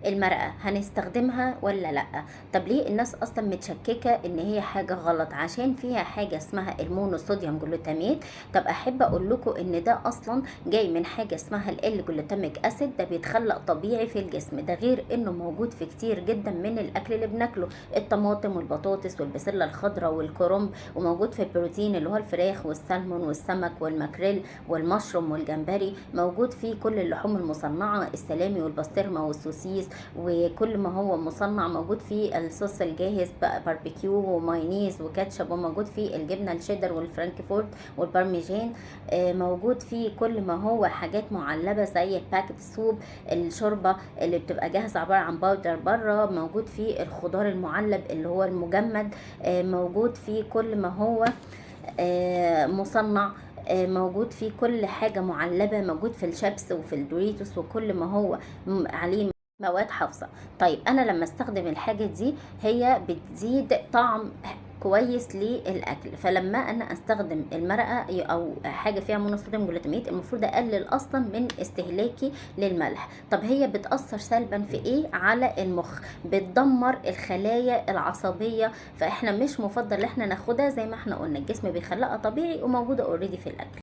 المرقة هنستخدمها ولا لأ؟ طب ليه الناس أصلا متشككة إن هي حاجة غلط؟ عشان فيها حاجة اسمها المونوصوديوم جلوتاميت. طب أحب أقول لكم إن ده أصلا جاي من حاجة اسمها ال جلوتاميك أسيد، ده بيتخلق طبيعي في الجسم، ده غير إنه موجود في كتير جدا من الأكل اللي بناكله، الطماطم والبطاطس والبسلة الخضراء والكرنب، وموجود في البروتين اللي هو الفراخ والسلمون والسمك والماكريل والمشروم والجمبري، موجود فيه كل اللحوم المصنعة، السلامي والبسطرمة والسوسيس، وكل ما هو مصنع موجود فيه الصوص الجاهز بقى، باربيكيو ومايونيز وكاتشب، وموجود فيه الجبنة الشيدر والفرانكفورت والبارميجان، موجود فيه كل ما هو حاجات معلبة زي الباكت سوب، الشوربة اللي بتبقى جاهزة عبارة عن باودر بره، موجود فيه الخضار المعلب اللي هو المجمد، موجود فيه كل ما هو مصنع، موجود فيه كل حاجة معلبة، موجود في الشيبس وفي الدوريتوس، وكل ما هو عليه مواد حافظة. طيب أنا لما استخدم الحاجة دي هي بتزيد طعم كويس للاكل، فلما انا استخدم المرقه او حاجه فيها مونوصوديوم جلوتاميت المفروض اقلل اصلا من استهلاكي للملح. طب هي بتاثر سلبا في ايه؟ على المخ، بتدمر الخلايا العصبيه، فاحنا مش مفضل ان احنا ناخدها، زي ما احنا قلنا الجسم بيخلقها طبيعي وموجوده اوريدي في الاكل.